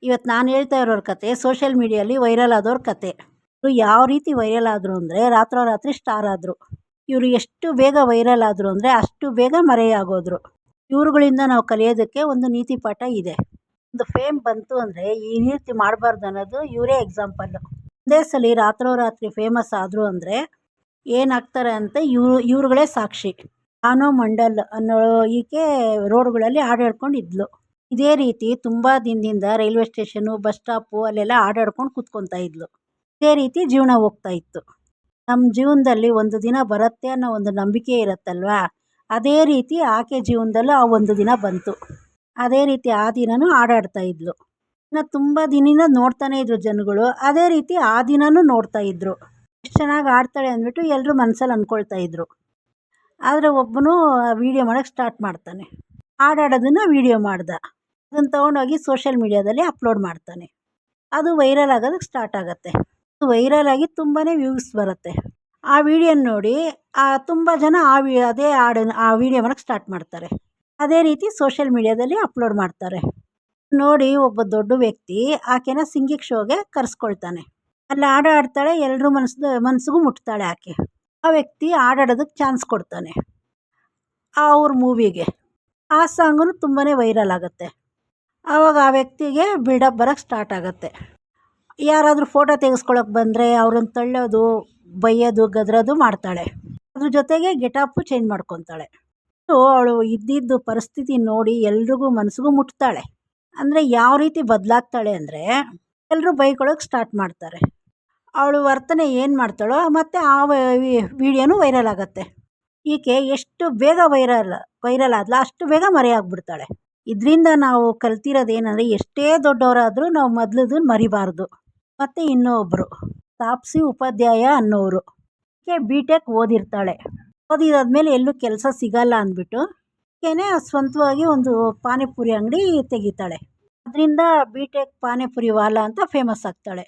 ಇವತ್ತು ನಾನು ಹೇಳ್ತಾ ಇರೋರ ಕತೆ ಸೋಷಿಯಲ್ ಮೀಡಿಯಲ್ಲಿ ವೈರಲ್ ಆದವ್ರ ಕತೆ. ಇವರು ಯಾವ ರೀತಿ ವೈರಲ್ ಆದರು ಅಂದರೆ ರಾತ್ರೋರಾತ್ರಿ ಸ್ಟಾರ್ ಆದರು. ಇವರು ಎಷ್ಟು ಬೇಗ ವೈರಲ್ ಆದರು ಅಂದರೆ ಅಷ್ಟು ಬೇಗ ಮರೆಯಾಗೋದ್ರು. ಇವ್ರುಗಳಿಂದ ನಾವು ಕಲಿಯೋದಕ್ಕೆ ಒಂದು ನೀತಿ ಪಾಠ ಇದೆ. ಒಂದು ಫೇಮ್ ಬಂತು ಅಂದರೆ ಈ ರೀತಿ ಮಾಡಬಾರ್ದು ಅನ್ನೋದು ಇವರೇ ಎಕ್ಸಾಂಪಲ್ಲು. ಒಂದೇ ಸಲ ರಾತ್ರೋರಾತ್ರಿ ಫೇಮಸ್ ಆದರು ಅಂದರೆ ಏನಾಗ್ತಾರೆ ಅಂತ ಇವ್ರುಗಳೇ ಸಾಕ್ಷಿ. ಆನೋ ಮಂಡಲ್ ಅನ್ನೋ ಈಕೆ ರೋಡ್ಗಳಲ್ಲಿ ಹಾಡು ಹೇಳ್ಕೊಂಡಿದ್ಲು. ಇದೇ ರೀತಿ ತುಂಬ ದಿನದಿಂದ ರೈಲ್ವೆ ಸ್ಟೇಷನು ಬಸ್ ಸ್ಟಾಪು ಅಲ್ಲೆಲ್ಲ ಹಾಡಾಡ್ಕೊಂಡು ಕೂತ್ಕೊತಾ ಇದ್ಲು. ಇದೇ ರೀತಿ ಜೀವನ ಹೋಗ್ತಾ ಇತ್ತು. ನಮ್ಮ ಜೀವನದಲ್ಲಿ ಒಂದು ದಿನ ಬರುತ್ತೆ ಅನ್ನೋ ಒಂದು ನಂಬಿಕೆ ಇರುತ್ತಲ್ವಾ, ಅದೇ ರೀತಿ ಆಕೆ ಜೀವನದಲ್ಲೂ ಆ ಒಂದು ದಿನ ಬಂತು. ಅದೇ ರೀತಿ ಆ ದಿನವೂ ಹಾಡಾಡ್ತಾ ಇದ್ಲು. ಇನ್ನು ತುಂಬ ದಿನದಿಂದ ನೋಡ್ತಾನೆ ಇದ್ರು ಜನಗಳು. ಅದೇ ರೀತಿ ಆ ದಿನವೂ ನೋಡ್ತಾ ಇದ್ರು. ಎಷ್ಟು ಚೆನ್ನಾಗಿ ಆಡ್ತಾಳೆ ಅಂದ್ಬಿಟ್ಟು ಎಲ್ಲರೂ ಮನಸ್ಸಲ್ಲಿ ಅಂದ್ಕೊಳ್ತಾ ಇದ್ರು. ಆದರೆ ಒಬ್ಬನು ವೀಡಿಯೋ ಮಾಡೋಕ್ಕೆ ಸ್ಟಾರ್ಟ್ ಮಾಡ್ತಾನೆ. ಹಾಡಾಡೋದನ್ನು ವೀಡಿಯೋ ಮಾಡ್ದ. ಅದನ್ನು ತೊಗೊಂಡೋಗಿ ಸೋಷಿಯಲ್ ಮೀಡಿಯಾದಲ್ಲಿ ಅಪ್ಲೋಡ್ ಮಾಡ್ತಾನೆ. ಅದು ವೈರಲ್ ಆಗೋದಕ್ಕೆ ಸ್ಟಾರ್ಟ್ ಆಗುತ್ತೆ. ವೈರಲ್ ಆಗಿ ತುಂಬಾ ವ್ಯೂಸ್ ಬರುತ್ತೆ. ಆ ವಿಡಿಯೋನ ನೋಡಿ ತುಂಬ ಜನ ಅದೇ ಆ ವಿಡಿಯೋ ಮಾಡೋಕ್ಕೆ ಸ್ಟಾರ್ಟ್ ಮಾಡ್ತಾರೆ. ಅದೇ ರೀತಿ ಸೋಷಿಯಲ್ ಮೀಡಿಯಾದಲ್ಲಿ ಅಪ್ಲೋಡ್ ಮಾಡ್ತಾರೆ. ನೋಡಿ ಒಬ್ಬ ದೊಡ್ಡ ವ್ಯಕ್ತಿ ಆಕೆನ ಸಿಂಗಿಂಗ್ ಶೋಗೆ ಕರೆಸ್ಕೊಳ್ತಾನೆ. ಅಲ್ಲಿ ಹಾಡು ಆಡ್ತಾಳೆ, ಎಲ್ಲರೂ ಮನಸ್ಸಿಗೂ ಮುಟ್ತಾಳೆ ಆಕೆ. ಆ ವ್ಯಕ್ತಿ ಹಾಡಾಡೋದಕ್ಕೆ ಚಾನ್ಸ್ ಕೊಡ್ತಾನೆ ಅವ್ರ ಮೂವಿಗೆ. ಆ ಸಾಂಗೂ ತುಂಬಾ ವೈರಲ್ ಆಗುತ್ತೆ. ಆವಾಗ ಆ ವ್ಯಕ್ತಿಗೆ ಬಿಲ್ಡಪ್ ಬರೋಕ್ಕೆ ಸ್ಟಾರ್ಟ್ ಆಗುತ್ತೆ. ಯಾರಾದರೂ ಫೋಟೋ ತೆಗೆಸ್ಕೊಳಕ್ಕೆ ಬಂದರೆ ಅವ್ರನ್ನ ತಳ್ಳೋದು, ಬೈಯೋದು, ಗದರೋದು ಮಾಡ್ತಾಳೆ. ಅದ್ರ ಜೊತೆಗೆ ಗೆಟಪ್ಪು ಚೇಂಜ್ ಮಾಡ್ಕೊತಾಳೆ. ಅವಳು ಇದ್ದಿದ್ದು ಪರಿಸ್ಥಿತಿ ನೋಡಿ ಎಲ್ರಿಗೂ ಮನಸ್ಸಿಗೂ ಮುಟ್ತಾಳೆ. ಅಂದರೆ ಯಾವ ರೀತಿ ಬದಲಾಗ್ತಾಳೆ ಅಂದರೆ ಎಲ್ಲರೂ ಬೈಕೊಳ್ಳೋಕೆ ಸ್ಟಾರ್ಟ್ ಮಾಡ್ತಾರೆ. ಅವಳು ವರ್ತನೆ ಏನು ಮಾಡ್ತಾಳೋ ಮತ್ತು ಆ ವಿಡಿಯೋನೂ ವೈರಲ್ ಆಗುತ್ತೆ. ಈಕೆ ಎಷ್ಟು ಬೇಗ ವೈರಲ್ ಆದ್ಲ ಅಷ್ಟು ಬೇಗ ಮರೆಯಾಗ್ಬಿಡ್ತಾಳೆ. ಇದರಿಂದ ನಾವು ಕಲ್ತಿರೋದೇನೆಂದರೆ ಎಷ್ಟೇ ದೊಡ್ಡವರಾದರೂ ನಾವು ಮೊದಲದನ್ನು ಮರಿಬಾರ್ದು. ಮತ್ತು ಇನ್ನೊಬ್ಬರು ತಾಪ್ಸಿ ಉಪಾಧ್ಯಾಯ ಅನ್ನೋರು ಈಕೆ BTech ಓದಿರ್ತಾಳೆ. ಓದಿದಾದ್ಮೇಲೆ ಎಲ್ಲೂ ಕೆಲಸ ಸಿಗಲ್ಲ ಅಂದ್ಬಿಟ್ಟು ಈಕೆನೇ ಸ್ವಂತವಾಗಿ ಒಂದು ಪಾನಿಪುರಿ ಅಂಗಡಿ ತೆಗಿತಾಳೆ. ಅದರಿಂದ BTech ಪಾನಿಪುರಿ ವಾಲಾ ಅಂತ ಫೇಮಸ್ ಆಗ್ತಾಳೆ.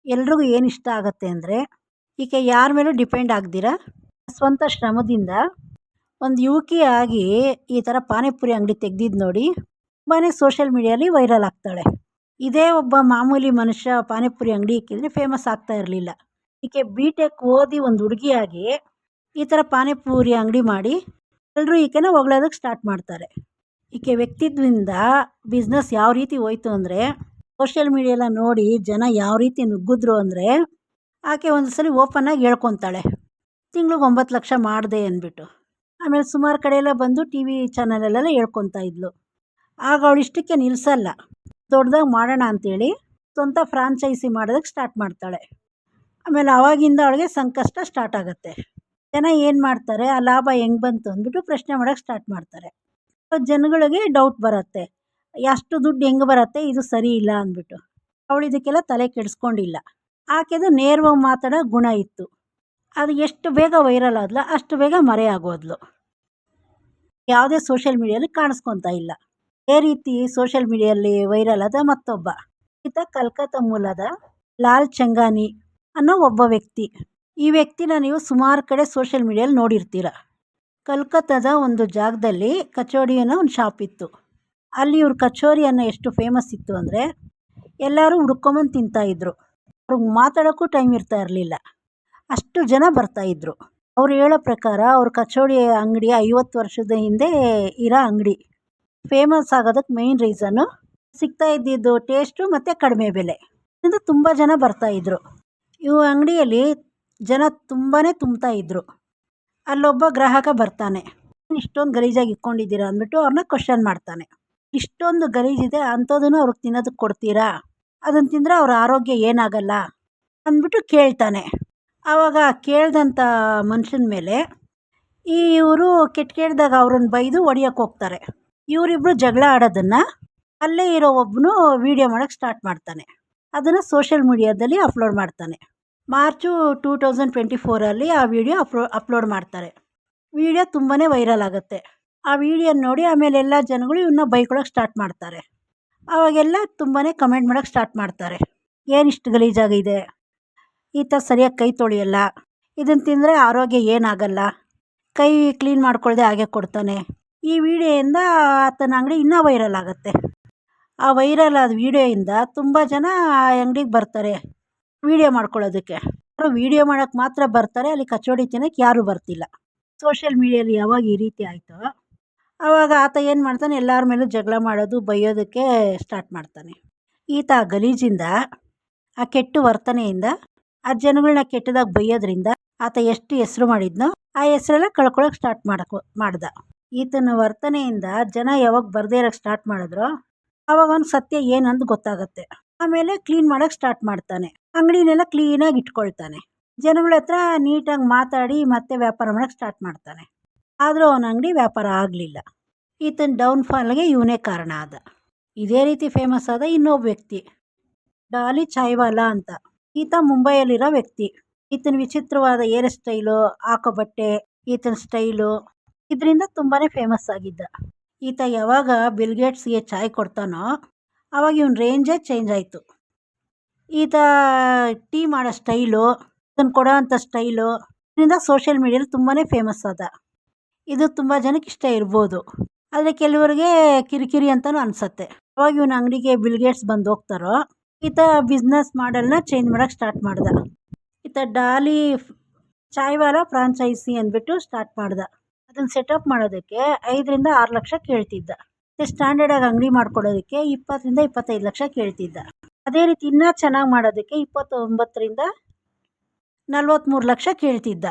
ಎಲ್ರಿಗೂ ಏನು ಇಷ್ಟ ಆಗುತ್ತೆ ಅಂದರೆ ಈಕೆ ಯಾರ ಮೇಲೂ ಡಿಪೆಂಡ್ ಆಗದಿರ ಸ್ವಂತ ಶ್ರಮದಿಂದ ಒಂದು ಯುವಕಿಯಾಗಿ ಈ ಥರ ಪಾನಿಪುರಿ ಅಂಗಡಿ ತೆಗ್ದಿದ್ದು ನೋಡಿ ತುಂಬಾ ಸೋಷಿಯಲ್ ಮೀಡಿಯಲ್ಲಿ ವೈರಲ್ ಆಗ್ತಾಳೆ. ಇದೇ ಒಬ್ಬ ಮಾಮೂಲಿ ಮನುಷ್ಯ ಪಾನಿಪುರಿ ಅಂಗಡಿ ಇಕ್ಕಿದ್ರೆ ಫೇಮಸ್ ಆಗ್ತಾ ಇರಲಿಲ್ಲ. ಈಕೆ BTech ಓದಿ ಒಂದು ಹುಡುಗಿಯಾಗಿ ಈ ಥರ ಪಾನಿಪುರಿ ಅಂಗಡಿ ಮಾಡಿ ಎಲ್ಲರೂ ಈಕೆನ ಹೊಗಳೋದಕ್ಕೆ ಸ್ಟಾರ್ಟ್ ಮಾಡ್ತಾರೆ. ಈಕೆ ವ್ಯಕ್ತಿತ್ವದಿಂದ ಬಿಸ್ನೆಸ್ ಯಾವ ರೀತಿ ಹೋಯ್ತು ಅಂದರೆ ಸೋಷಿಯಲ್ ಮೀಡಿಯೆಲ್ಲ ನೋಡಿ ಜನ ಯಾವ ರೀತಿ ನುಗ್ಗಿದ್ರು ಅಂದರೆ ಆಕೆ ಒಂದು ಸಲ ಓಪನ್ನಾಗಿ ಹೇಳ್ಕೊತಾಳೆ, ತಿಂಗ್ಳಿಗೆ 9 ಲಕ್ಷ ಮಾಡಿದೆ ಅಂದ್ಬಿಟ್ಟು. ಆಮೇಲೆ ಸುಮಾರು ಕಡೆಯೆಲ್ಲ ಬಂದು TV ಚಾನಲಲ್ಲೆಲ್ಲ ಹೇಳ್ಕೊತಾ ಇದ್ಲು. ಆಗ ಅವಳು ಇಷ್ಟಕ್ಕೆ ನಿಲ್ಲಿಸಲ್ಲ, ದೊಡ್ಡದಾಗಿ ಮಾಡೋಣ ಅಂಥೇಳಿ ಸ್ವಂತ ಫ್ರಾಂಚೈಸಿ ಮಾಡೋದಕ್ಕೆ ಸ್ಟಾರ್ಟ್ ಮಾಡ್ತಾಳೆ. ಆಮೇಲೆ ಆವಾಗಿಂದ ಅವಳಿಗೆ ಸಂಕಷ್ಟ ಸ್ಟಾರ್ಟ್ ಆಗುತ್ತೆ. ಜನ ಏನು ಮಾಡ್ತಾರೆ, ಆ ಲಾಭ ಹೆಂಗೆ ಬಂತು ಅಂದ್ಬಿಟ್ಟು ಪ್ರಶ್ನೆ ಮಾಡೋಕ್ಕೆ ಸ್ಟಾರ್ಟ್ ಮಾಡ್ತಾರೆ. ಜನಗಳಿಗೆ ಡೌಟ್ ಬರುತ್ತೆ, ಅಷ್ಟು ದುಡ್ಡು ಹೆಂಗೆ ಬರುತ್ತೆ, ಇದು ಸರಿ ಇಲ್ಲ ಅಂದ್ಬಿಟ್ಟು. ಅವಳು ಇದಕ್ಕೆಲ್ಲ ತಲೆ ಕೆಡಿಸ್ಕೊಂಡಿಲ್ಲ. ಆಕೆದು ನೇರವಾಗಿ ಮಾತಾಡೋ ಗುಣ ಇತ್ತು. ಅದು ಎಷ್ಟು ಬೇಗ ವೈರಲ್ ಆದ್ಲ ಅಷ್ಟು ಬೇಗ ಮರೆಯಾಗೋದ್ಲು. ಯಾವುದೇ ಸೋಷಿಯಲ್ ಮೀಡಿಯಲ್ಲಿ ಕಾಣಿಸ್ಕೊತಾ ಇಲ್ಲ. ಅದೇ ರೀತಿ ಸೋಷಿಯಲ್ ಮೀಡಿಯಲ್ಲಿ ವೈರಲ್ ಆದ ಮತ್ತೊಬ್ಬ ಈತ ಕಲ್ಕತ್ತಾ ಮೂಲದ ಲಾಲ್ ಚಂಗಾನಿ ಅನ್ನೋ ಒಬ್ಬ ವ್ಯಕ್ತಿ. ಈ ವ್ಯಕ್ತಿನ ನೀವು ಸುಮಾರು ಕಡೆ ಸೋಷಿಯಲ್ ಮೀಡಿಯಲ್ಲಿ ನೋಡಿರ್ತೀರ. ಕಲ್ಕತ್ತಾದ ಒಂದು ಜಾಗದಲ್ಲಿ ಕಚೋಡಿ ಅನ್ನೋ ಒಂದು ಶಾಪ್ ಇತ್ತು. ಅಲ್ಲಿ ಇವ್ರ ಕಚೋರಿ ಅನ್ನೋ ಎಷ್ಟು ಫೇಮಸ್ ಇತ್ತು ಅಂದರೆ ಎಲ್ಲರೂ ಹುಡ್ಕೊಂಬಂದು ತಿಂತಾಯಿದ್ರು. ಅವ್ರಿಗೆ ಮಾತಾಡೋಕ್ಕೂ ಟೈಮ್ ಇರ್ತಾ ಇರಲಿಲ್ಲ, ಅಷ್ಟು ಜನ ಬರ್ತಾಯಿದ್ರು. ಅವ್ರು ಹೇಳೋ ಪ್ರಕಾರ ಅವ್ರ ಕಚೋಡಿ ಅಂಗಡಿ 50 ವರ್ಷದ ಹಿಂದೆ ಇರೋ ಅಂಗಡಿ. ಫೇಮಸ್ ಆಗೋದಕ್ಕೆ ಮೇಯ್ನ್ ರೀಸನ್ನು ಸಿಗ್ತಾ ಇದ್ದಿದ್ದು ಟೇಸ್ಟು ಮತ್ತು ಕಡಿಮೆ ಬೆಲೆ. ಇದರಿಂದ ತುಂಬ ಜನ ಬರ್ತಾಯಿದ್ರು. ಇವು ಅಂಗಡಿಯಲ್ಲಿ ಜನ ತುಂಬಾ ತುಂಬ್ತಾ ಇದ್ದರು. ಅಲ್ಲೊಬ್ಬ ಗ್ರಾಹಕ ಬರ್ತಾನೆ, ಇಷ್ಟೊಂದು ಗಲೀಜಾಗಿ ಇಟ್ಕೊಂಡಿದ್ದೀರಾ ಅಂದ್ಬಿಟ್ಟು ಅವ್ರನ್ನ ಕ್ವಶನ್ ಮಾಡ್ತಾನೆ. ಇಷ್ಟೊಂದು ಗಲೀಜಿದೆ ಅಂಥದನ್ನು ಅವ್ರಿಗೆ ತಿನ್ನೋದಕ್ಕೆ ಕೊಡ್ತೀರಾ, ಅದನ್ನು ತಿಂದರೆ ಅವ್ರ ಆರೋಗ್ಯ ಏನಾಗಲ್ಲ ಅಂದ್ಬಿಟ್ಟು ಕೇಳ್ತಾನೆ. ಆವಾಗ ಕೇಳ್ದಂಥ ಮನುಷ್ಯನ ಮೇಲೆ ಇವರು ಕೆಟ್ಟದಾಗ ಅವ್ರನ್ನ ಬೈದು ಹೊಡಿಯೋಕ್ಕೆ ಹೋಗ್ತಾರೆ. ಇವರಿಬ್ಬರು ಜಗಳ ಆಡೋದನ್ನು ಅಲ್ಲೇ ಇರೋ ಒಬ್ಬನು ವೀಡಿಯೋ ಮಾಡೋಕ್ಕೆ ಸ್ಟಾರ್ಟ್ ಮಾಡ್ತಾನೆ. ಅದನ್ನು ಸೋಷಿಯಲ್ ಮೀಡಿಯಾದಲ್ಲಿ ಅಪ್ಲೋಡ್ ಮಾಡ್ತಾನೆ. ಮಾರ್ಚು 2024 ಆ ವಿಡಿಯೋ ಅಪ್ಲೋಡ್ ಮಾಡ್ತಾರೆ. ವಿಡಿಯೋ ತುಂಬಾ ವೈರಲ್ ಆಗುತ್ತೆ. ಆ ವಿಡಿಯೋನ ನೋಡಿ ಆಮೇಲೆ ಎಲ್ಲ ಜನಗಳು ಇವನ್ನ ಬೈಕೊಳ್ಳೋಕೆ ಸ್ಟಾರ್ಟ್ ಮಾಡ್ತಾರೆ. ಆವಾಗೆಲ್ಲ ತುಂಬಾ ಕಮೆಂಟ್ ಮಾಡೋಕ್ಕೆ ಸ್ಟಾರ್ಟ್ ಮಾಡ್ತಾರೆ. ಏನಿಷ್ಟು ಗಲೀಜಾಗಿದೆ, ಈತ ಸರಿಯಾಗಿ ಕೈ ತೊಳೆಯಲ್ಲ, ಇದನ್ನು ತಿಂದರೆ ಆರೋಗ್ಯ ಏನಾಗಲ್ಲ, ಕೈ ಕ್ಲೀನ್ ಮಾಡ್ಕೊಳ್ದೆ ಹಾಗೆ ಕೊಡ್ತಾನೆ. ಈ ವಿಡಿಯೋಯಿಂದ ಆತನ ಅಂಗಡಿ ಇನ್ನೂ ವೈರಲ್ ಆಗುತ್ತೆ. ಆ ವೈರಲ್ ಆದ ವೀಡಿಯೋಯಿಂದ ತುಂಬ ಜನ ಆ ಅಂಗಡಿಗೆ ಬರ್ತಾರೆ ವೀಡಿಯೋ ಮಾಡ್ಕೊಳ್ಳೋದಕ್ಕೆ. ಯಾರು ವೀಡಿಯೋ ಮಾಡೋಕ್ಕೆ ಮಾತ್ರ ಬರ್ತಾರೆ, ಅಲ್ಲಿ ಕಚೋಡಿ ತಿನ್ನೋಕ್ಕೆ ಯಾರೂ ಬರ್ತಿಲ್ಲ. ಸೋಷಿಯಲ್ ಮೀಡಿಯಲ್ಲಿ ಯಾವಾಗ ಈ ರೀತಿ ಆಯಿತೋ ಆವಾಗ ಆತ ಏನು ಮಾಡ್ತಾನೆ, ಎಲ್ಲರ ಮೇಲೂ ಜಗಳ ಮಾಡೋದು, ಬೈಯೋದಕ್ಕೆ ಸ್ಟಾರ್ಟ್ ಮಾಡ್ತಾನೆ. ಈತ ಆ ಗಲೀಜಿಂದ, ಆ ಕೆಟ್ಟ ವರ್ತನೆಯಿಂದ, ಆ ಜನಗಳನ್ನ ಕೆಟ್ಟದಾಗಿ ಬೈಯೋದ್ರಿಂದ ಆತ ಎಷ್ಟು ಹೆಸರು ಮಾಡಿದ್ನೋ ಆ ಹೆಸರೆಲ್ಲ ಕಳ್ಕೊಳ್ಳೋಕೆ ಸ್ಟಾರ್ಟ್ ಮಾಡ್ದ. ಈತನ ವರ್ತನೆಯಿಂದ ಜನ ಯಾವಾಗ ಬರದೇ ಇರೋಕ್ಕೆ ಸ್ಟಾರ್ಟ್ ಮಾಡಿದ್ರೋ ಆವಾಗ ಅವ್ನಿಗೆ ಸತ್ಯ ಏನಂದು ಗೊತ್ತಾಗುತ್ತೆ. ಆಮೇಲೆ ಕ್ಲೀನ್ ಮಾಡೋಕ್ಕೆ ಸ್ಟಾರ್ಟ್ ಮಾಡ್ತಾನೆ, ಅಂಗಡಿನೆಲ್ಲ ಕ್ಲೀನಾಗಿ ಇಟ್ಕೊಳ್ತಾನೆ, ಜನಗಳ ಹತ್ರ ನೀಟಾಗಿ ಮಾತಾಡಿ ಮತ್ತೆ ವ್ಯಾಪಾರ ಮಾಡೋಕ್ಕೆ ಸ್ಟಾರ್ಟ್ ಮಾಡ್ತಾನೆ. ಆದರೂ ಅವನ ಅಂಗಡಿ ವ್ಯಾಪಾರ ಆಗಲಿಲ್ಲ. ಈತನ ಡೌನ್ಫಾಲ್ಗೆ ಇವನೇ ಕಾರಣ ಆದ. ಇದೇ ರೀತಿ ಫೇಮಸ್ ಆದ ಇನ್ನೊಬ್ಬ ವ್ಯಕ್ತಿ, ಡಾಲಿ ಚಾಯ್ವಾಲಾ ಅಂತ. ಈತ ಮುಂಬೈಯಲ್ಲಿರೋ ವ್ಯಕ್ತಿ. ಈತನ ವಿಚಿತ್ರವಾದ ಏರ್ ಸ್ಟೈಲು, ಹಾಕೋ ಬಟ್ಟೆ, ಈತನ ಸ್ಟೈಲು ಇದರಿಂದ ತುಂಬಾ ಫೇಮಸ್ ಆಗಿದ್ದ. ಈತ ಯಾವಾಗ ಬಿಲ್ಗೇಟ್ಸ್ಗೆ ಚಾಯ್ ಕೊಡ್ತಾನೋ ಆವಾಗ ಇವನ ರೇಂಜೇ ಚೇಂಜ್ ಆಯಿತು. ಈತ ಟೀ ಮಾಡೋ ಸ್ಟೈಲು, ಇದನ್ನು ಕೊಡೋ ಅಂಥ ಸ್ಟೈಲು ಇದರಿಂದ ಸೋಷಿಯಲ್ ಮೀಡಿಯಲ್ಲಿ ತುಂಬಾ ಫೇಮಸ್ ಆದ. ಇದು ತುಂಬ ಜನಕ್ಕೆ ಇಷ್ಟ ಇರ್ಬೋದು, ಆದರೆ ಕೆಲವರಿಗೆ ಕಿರಿಕಿರಿ ಅಂತಲೂ ಅನಿಸತ್ತೆ. ಅವಾಗ ಇವನ ಅಂಗಡಿಗೆ ಬಿಲ್ಗೇಟ್ಸ್ ಬಂದು ಹೋಗ್ತಾರೋ ಈತ ಬಿಸ್ನೆಸ್ ಮಾಡೆಲ್ನ ಚೇಂಜ್ ಮಾಡೋಕ್ಕೆ ಸ್ಟಾರ್ಟ್ ಮಾಡ್ದ. ಈತ ಡಾಲಿ ಚಾಯ್ವಾಲಾ ಫ್ರಾಂಚೈಸಿ ಅಂದ್ಬಿಟ್ಟು ಸ್ಟಾರ್ಟ್ ಮಾಡ್ದ. ಅದನ್ನು ಸೆಟಪ್ ಮಾಡೋದಕ್ಕೆ 5 ರಿಂದ 6 ಲಕ್ಷ ಕೇಳ್ತಿದ್ದ. ಮತ್ತು ಸ್ಟ್ಯಾಂಡರ್ಡಾಗಿ ಅಂಗಡಿ ಮಾಡ್ಕೊಡೋದಕ್ಕೆ 20 ರಿಂದ 25 ಲಕ್ಷ ಕೇಳ್ತಿದ್ದ. ಅದೇ ರೀತಿ ಇನ್ನೂ ಚೆನ್ನಾಗಿ ಮಾಡೋದಕ್ಕೆ 29 ರಿಂದ 43 ಲಕ್ಷ ಕೇಳ್ತಿದ್ದ.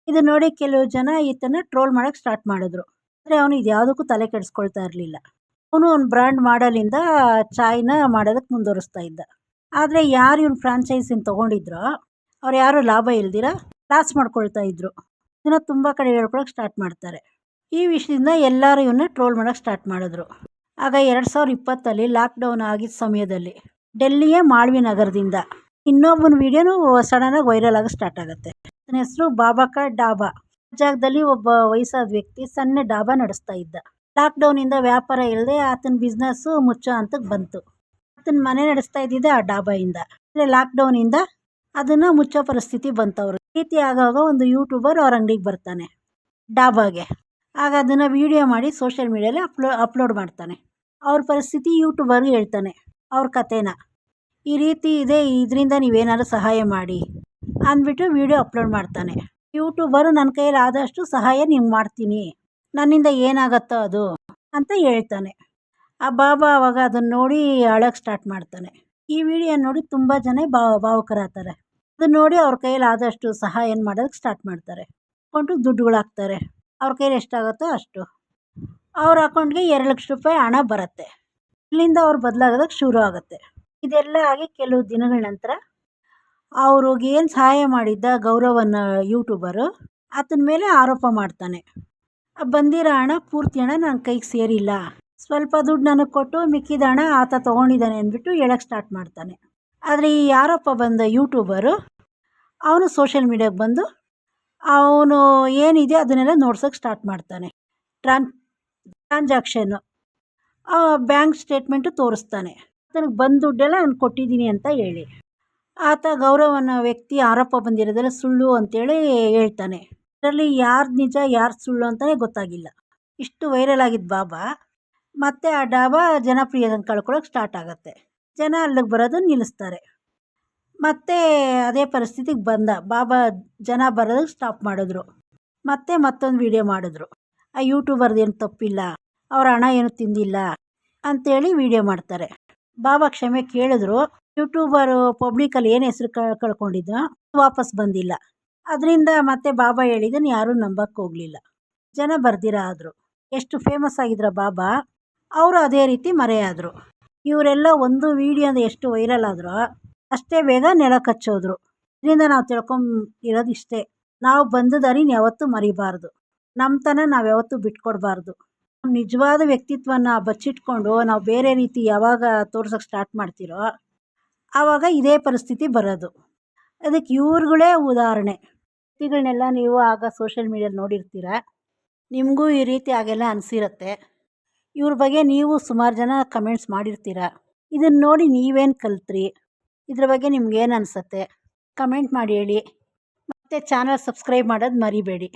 ಇದು ನೋಡಿ ಕೆಲವು ಜನ ಈತನ ಟ್ರೋಲ್ ಮಾಡೋಕ್ಕೆ ಸ್ಟಾರ್ಟ್ ಮಾಡಿದ್ರು. ಆದರೆ ಅವನು ಇದು ಯಾವುದಕ್ಕೂ ತಲೆ ಕೆಡಿಸ್ಕೊಳ್ತಾ ಇರಲಿಲ್ಲ. ಅವನು ಒಂದು ಬ್ರ್ಯಾಂಡ್ ಮಾಡಲಿಂದ ಚಾಯ್ನ ಮಾಡೋದಕ್ಕೆ ಮುಂದುವರಿಸ್ತಾ ಇದ್ದ. ಆದರೆ ಯಾರು ಇವನು ಫ್ರಾಂಚೈಸಿನ ತೊಗೊಂಡಿದ್ರೋ ಅವ್ರು ಯಾರೂ ಲಾಭ ಇಲ್ದಿರ ಲಾಸ್ ಮಾಡ್ಕೊಳ್ತಾ ಇದ್ರು. ಇದನ್ನು ತುಂಬ ಕಡೆ ಹೇಳ್ಕೊಳಕ್ಕೆ ಸ್ಟಾರ್ಟ್ ಮಾಡ್ತಾರೆ. ಈ ವಿಷಯದಿಂದ ಎಲ್ಲರೂ ಇವನ್ನ ಟ್ರೋಲ್ ಮಾಡೋಕ್ಕೆ ಸ್ಟಾರ್ಟ್ ಮಾಡಿದ್ರು. ಆಗ 2020 ಲಾಕ್ಡೌನ್ ಆಗಿದ್ದ ಸಮಯದಲ್ಲಿ ಡೆಲ್ಲಿಯ ಮಾಳ್ವಿ ನಗರದಿಂದ ಇನ್ನೊಬ್ಬನ ವೀಡಿಯೋನು ಸಡನ್ನಾಗಿ ವೈರಲ್ ಆಗಿ ಸ್ಟಾರ್ಟ್ ಆಗುತ್ತೆ. ನನ್ನ ಹೆಸರು ಬಾಬಾಕ ಡಾಬಾ. ಜಾಗದಲ್ಲಿ ಒಬ್ಬ ವಯಸ್ಸಾದ ವ್ಯಕ್ತಿ ಸಣ್ಣ ಡಾಬಾ ನಡೆಸ್ತಾ ಇದ್ದ. ಲಾಕ್ಡೌನಿಂದ ವ್ಯಾಪಾರ ಇಲ್ಲದೆ ಆತನ ಬಿಸ್ನೆಸ್ಸು ಮುಚ್ಚೋ ಹಂತಕ್ಕೆ ಬಂತು. ಆತನ ಮನೆ ನಡೆಸ್ತಾ ಇದ್ದಿದ್ದೆ ಆ ಡಾಬಾಯಿಂದ. ಅಂದರೆ ಲಾಕ್ಡೌನಿಂದ ಅದನ್ನು ಮುಚ್ಚೋ ಪರಿಸ್ಥಿತಿ ಬಂತವ್ರು. ಈ ರೀತಿ ಆಗಾಗ ಒಂದು ಯೂಟ್ಯೂಬರ್ ಅವ್ರ ಅಂಗಡಿಗೆ ಬರ್ತಾನೆ ಡಾಬಾಗೆ. ಆಗ ಅದನ್ನು ವೀಡಿಯೋ ಮಾಡಿ ಸೋಷಿಯಲ್ ಮೀಡಿಯಲ್ಲಿ ಅಪ್ಲೋಡ್ ಮಾಡ್ತಾನೆ. ಅವ್ರ ಪರಿಸ್ಥಿತಿ ಯೂಟ್ಯೂಬರ್ಗೆ ಹೇಳ್ತಾನೆ ಅವ್ರ ಕಥೆನ. ಈ ರೀತಿ ಇದೆ, ಇದರಿಂದ ನೀವೇನಾದ್ರು ಸಹಾಯ ಮಾಡಿ ಅಂದ್ಬಿಟ್ಟು ವೀಡಿಯೋ ಅಪ್ಲೋಡ್ ಮಾಡ್ತಾನೆ. ಯೂಟ್ಯೂಬರು ನನ್ನ ಕೈಯಲ್ಲಿ ಆದಷ್ಟು ಸಹಾಯ ನಿಮ್ಗೆ ಮಾಡ್ತೀನಿ, ನನ್ನಿಂದ ಏನಾಗತ್ತೋ ಅದು ಅಂತ ಹೇಳ್ತಾನೆ. ಆ ಬಾಬಾ ಆವಾಗ ಅದನ್ನು ನೋಡಿ ಅಳೋಕ್ಕೆ ಸ್ಟಾರ್ಟ್ ಮಾಡ್ತಾನೆ. ಈ ವಿಡಿಯೋ ನೋಡಿ ತುಂಬ ಜನ ಭಾವುಕರಾಗ್ತಾರೆ. ಅದನ್ನು ನೋಡಿ ಅವ್ರ ಕೈಯಲ್ಲಿ ಆದಷ್ಟು ಸಹಾಯ ಮಾಡೋದಕ್ಕೆ ಸ್ಟಾರ್ಟ್ ಮಾಡ್ತಾರೆ. ಕೊಂಡು ದುಡ್ಡುಗಳು ಹಾಕ್ತಾರೆ. ಅವ್ರ ಕೈಯಲ್ಲಿ ಎಷ್ಟಾಗುತ್ತೋ ಅಷ್ಟು. ಅವ್ರ ಅಕೌಂಟ್ಗೆ 2 ಲಕ್ಷ ರೂಪಾಯಿ ಹಣ ಬರುತ್ತೆ. ಇಲ್ಲಿಂದ ಅವ್ರು ಬದಲಾಗೋದಕ್ಕೆ ಶುರು ಆಗುತ್ತೆ. ಇದೆಲ್ಲ ಆಗಿ ಕೆಲವು ದಿನಗಳ ನಂತರ ಅವ್ರಿಗೆ ಏನು ಸಹಾಯ ಮಾಡಿದ್ದ ಗೌರವನ ಯೂಟ್ಯೂಬರು ಆತನ ಮೇಲೆ ಆರೋಪ ಮಾಡ್ತಾನೆ. ಬಂದಿರೋ ಹಣ ಪೂರ್ತಿ ಹಣ ನನ್ನ ಕೈಗೆ ಸೇರಿಲ್ಲ, ಸ್ವಲ್ಪ ದುಡ್ಡು ನನಗೆ ಕೊಟ್ಟು ಮಿಕ್ಕಿದ ಹಣ ಆತ ತೊಗೊಂಡಿದ್ದಾನೆ ಅಂದ್ಬಿಟ್ಟು ಹೇಳೋಕ್ಕೆ ಸ್ಟಾರ್ಟ್ ಮಾಡ್ತಾನೆ. ಆದರೆ ಈ ಆರೋಪ ಬಂದ ಯೂಟ್ಯೂಬರು ಅವನು ಸೋಷಿಯಲ್ ಮೀಡಿಯಾಗೆ ಬಂದು ಅವನು ಏನಿದೆಯೋ ಅದನ್ನೆಲ್ಲ ನೋಡ್ಸೋಕ್ಕೆ ಸ್ಟಾರ್ಟ್ ಮಾಡ್ತಾನೆ. ಟ್ರಾನ್ಸಾಕ್ಷನ್ನು ಬ್ಯಾಂಕ್ ಸ್ಟೇಟ್ಮೆಂಟು ತೋರಿಸ್ತಾನೆ. ನನಗೆ ಬಂದ ದುಡ್ಡೆಲ್ಲ ನಾನು ಕೊಟ್ಟಿದ್ದೀನಿ ಅಂತ ಹೇಳಿ ಆತ ಗೌರವನ ವ್ಯಕ್ತಿ ಆರೋಪ ಬಂದಿರೋದೆಲ್ಲ ಸುಳ್ಳು ಅಂತೇಳಿ ಹೇಳ್ತಾನೆ. ಇದರಲ್ಲಿ ಯಾರು ನಿಜ ಯಾರು ಸುಳ್ಳು ಅಂತಲೇ ಗೊತ್ತಾಗಿಲ್ಲ. ಇಷ್ಟು ವೈರಲ್ ಆಗಿದ್ದ ಬಾಬಾ ಮತ್ತೆ ಆ ಡಾಬಾ ಜನಪ್ರಿಯತೆಯನ್ನು ಕಳ್ಕೊಳ್ಳೋಕೆ ಸ್ಟಾರ್ಟ್ ಆಗುತ್ತೆ. ಜನ ಅಲ್ಲಿಗೆ ಬರೋದನ್ನು ನಿಲ್ಲಿಸ್ತಾರೆ. ಮತ್ತೆ ಅದೇ ಪರಿಸ್ಥಿತಿಗೆ ಬಂದ ಬಾಬಾ ಜನ ಬರೋದಕ್ಕೆ ಸ್ಟಾಪ್ ಮಾಡಿದ್ರು. ಮತ್ತೆ ಮತ್ತೊಂದು ವೀಡಿಯೋ ಮಾಡಿದ್ರು. ಆ ಯೂಟ್ಯೂಬರ್ದೇನು ತಪ್ಪಿಲ್ಲ, ಅವ್ರ ಹಣ ಏನು ತಿಂದಿಲ್ಲ ಅಂಥೇಳಿ ವೀಡಿಯೋ ಮಾಡ್ತಾರೆ. ಬಾಬಾ ಕ್ಷಮೆ ಕೇಳಿದ್ರು. ಯೂಟ್ಯೂಬರು ಪಬ್ಲಿಕಲ್ಲಿ ಏನು ಹೆಸರು ಕಳ್ಕೊಂಡಿದ್ದೋ ವಾಪಸ್ ಬಂದಿಲ್ಲ. ಅದರಿಂದ ಮತ್ತೆ ಬಾಬಾ ಹೇಳಿದ್ದನ್ನು ಯಾರೂ ನಂಬಕ್ಕೆ ಹೋಗಲಿಲ್ಲ. ಜನ ಬರ್ದಿರ ಆದರು. ಎಷ್ಟು ಫೇಮಸ್ ಆಗಿದ್ರ ಬಾಬಾ, ಅವರು ಅದೇ ರೀತಿ ಮರೆಯಾದರು. ಇವರೆಲ್ಲ ಒಂದು ವೀಡಿಯೋದ ಎಷ್ಟು ವೈರಲ್ ಆದರೂ ಅಷ್ಟೇ ಬೇಗ ನೆಲ ಕಚ್ಚೋದ್ರು. ಇದರಿಂದ ನಾವು ತಿಳ್ಕೊಂಡಿರೋದು ಇಷ್ಟೇ, ನಾವು ಬಂದ ದಾರಿನ ಯಾವತ್ತೂ ಮರಿಬಾರ್ದು, ನಮ್ಮತನ ನಾವು ಯಾವತ್ತೂ ಬಿಟ್ಕೊಡ್ಬಾರ್ದು. ನಮ್ಮ ನಿಜವಾದ ವ್ಯಕ್ತಿತ್ವನ ಬಚ್ಚಿಟ್ಕೊಂಡು ನಾವು ಬೇರೆ ರೀತಿ ಯಾವಾಗ ತೋರ್ಸೋಕ್ಕೆ ಸ್ಟಾರ್ಟ್ ಮಾಡ್ತೀರೋ ಆವಾಗ ಇದೇ ಪರಿಸ್ಥಿತಿ ಬರೋದು. ಅದಕ್ಕೆ ಇವ್ರುಗಳೇ ಉದಾಹರಣೆ. ವ್ಯಕ್ತಿಗಳನ್ನೆಲ್ಲ ನೀವು ಆಗ ಸೋಷಿಯಲ್ ಮೀಡಿಯಲ್ಲಿ ನೋಡಿರ್ತೀರ, ನಿಮಗೂ ಈ ರೀತಿ ಆಗೆಲ್ಲ ಅನಿಸಿರುತ್ತೆ. ಇವ್ರ ಬಗ್ಗೆ ನೀವು ಸುಮಾರು ಜನ ಕಮೆಂಟ್ಸ್ ಮಾಡಿರ್ತೀರ. ಇದನ್ನು ನೋಡಿ ನೀವೇನು ಕಲ್ತ್ರಿ, ಇದ್ರ ಬಗ್ಗೆ ನಿಮ್ಗೇನು ಅನಿಸುತ್ತೆ ಕಮೆಂಟ್ ಮಾಡಿ ಹೇಳಿ. ಮತ್ತು ಚಾನಲ್ ಸಬ್ಸ್ಕ್ರೈಬ್ ಮಾಡೋದು ಮರಿಬೇಡಿ.